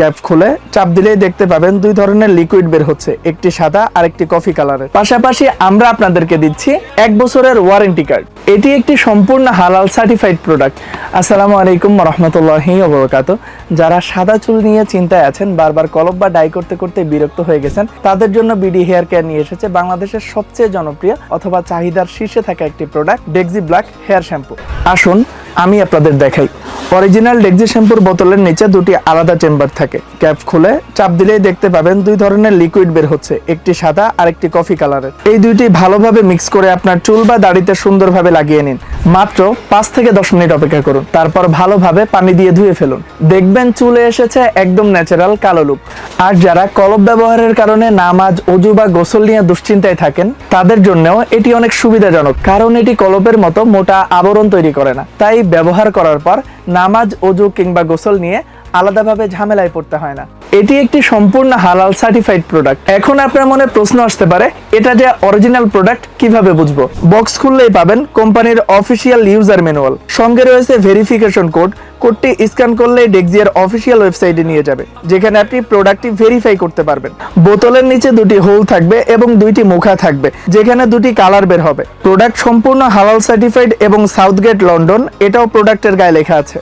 Cap খুলে চাপ দিলেই দেখতে পাবেন দুই ধরনের লিকুইড বের হচ্ছে, একটি সাদা আর একটি কফি কালারের। পাশাপাশি আমরা আপনাদেরকে দিচ্ছি 1 বছরের ওয়ারেন্টি কার্ড। এটি একটি সম্পূর্ণ হালাল সার্টিফাইড প্রোডাক্ট। আসসালামু আলাইকুম ওয়া রাহমাতুল্লাহি ওয়া বারাকাতুহু। যারা সাদা চুল নিয়ে চিন্তায় আছেন, বারবার কলপ বা ডাই করতে করতে বিরক্ত হয়ে গেছেন, তাদের জন্য বিডি হেয়ার কেয়ার নিয়ে এসেছে বাংলাদেশের সবচেয়ে জনপ্রিয় অথবা চাহিদার শীর্ষে থাকা একটি product, Dexe black hair shampoo. আসুন আমি আপনাদের দেখাই। অরিজিনাল ডেক্সি শ্যাম্পুর বোতলের নিচে দুটি আলাদা চেম্বার থাকে। ক্যাপ খুলে চাপ দিলেই দেখতে পাবেন দুই ধরনের লিকুইড বের হচ্ছে, একটি সাদা আর একটি কফি কালারের। এই দুইটি ভালোভাবে মিক্স করে আপনার চুল বা দাড়িতে সুন্দরভাবে লাগিয়ে নিন। মাত্র 5 থেকে 10 মিনিট অপেক্ষা করুন, তারপর ভালোভাবে পানি দিয়ে ধুয়ে ফেলুন। দেখবেন চুলে এসেছে একদম ন্যাচারাল কালো লুক। আর যারা কলপ ব্যবহারের কারণে নামাজ, ওযু বা গোসল নিয়ে দুশ্চিন্তায় থাকেন, তাদের জন্যও এটি অনেক সুবিধাজনক, কারণ এটি কলপের মতো মোটা আবরণ তৈরি করে না। তাই ব্যবহার করার পর নামাজ, ওযু কিংবা গোসল নিয়ে আলাদাভাবে ঝামেলায় পড়তে হয় না। এটি একটি সম্পূর্ণ হালাল সার্টিফাইড প্রোডাক্ট। এখন আপনার মনে প্রশ্ন আসতে পারে, এটা যে অরিজিনাল প্রোডাক্ট কিভাবে বুঝবো? বক্স খুললেই পাবেন কোম্পানির অফিসিয়াল ইউজার ম্যানুয়াল, সঙ্গে রয়েছে ভেরিফিকেশন কোড। কোডটি স্ক্যান করলে ডেক্সিয়ার অফিসিয়াল ওয়েবসাইটে নিয়ে যাবে, যেখানে আপনি প্রোডাক্টটি ভেরিফাই করতে পারবেন। বোতলের নিচে দুটি হোল থাকবে এবং দুইটি মুখা থাকবে, যেখানে দুটি কালার বের হবে। প্রোডাক্ট সম্পূর্ণ হালাল সার্টিফাইড এবং সাউথগেট লন্ডন, এটাও প্রোডাক্টের গায়ে লেখা আছে।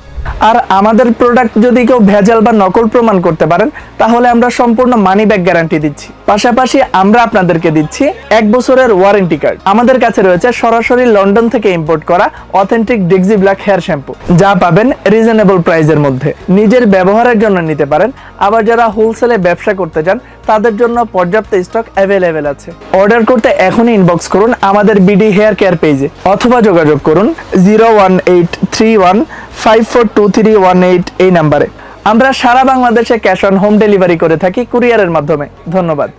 আর আমাদের প্রোডাক্ট যদি কেউ ভেজাল বা নকল প্রমাণ করতে পারেন, তাহলে আমরা সম্পূর্ণ মানি ব্যাক গ্যারান্টি দিচ্ছি। পাশাপাশি আমরা আপনাদেরকে দিচ্ছি 1 বছরের ওয়ারেন্টি কার্ড। আমাদের কাছে রয়েছে সরাসরি লন্ডন থেকে ইম্পোর্ট করা authentic Dexe black hair shampoo, যা পাবেন রিজনেবল প্রাইসের মধ্যে। নিজের ব্যবহারের জন্য নিতে পারেন, আবার যারা হোলসেলে ব্যবসা করতে চান, তাদের জন্য পর্যাপ্ত স্টক অ্যাভেলেবেল আছে। অর্ডার করতে এখনই ইনবক্স করুন আমাদের বিডি হেয়ার কেয়ার পেজে, অথবা যোগাযোগ করুন 01831542318 এই নাম্বারে। আমরা সারা বাংলাদেশে ক্যাশ অন হোম ডেলিভারি করে থাকি কুরিয়ারের মাধ্যমে। ধন্যবাদ।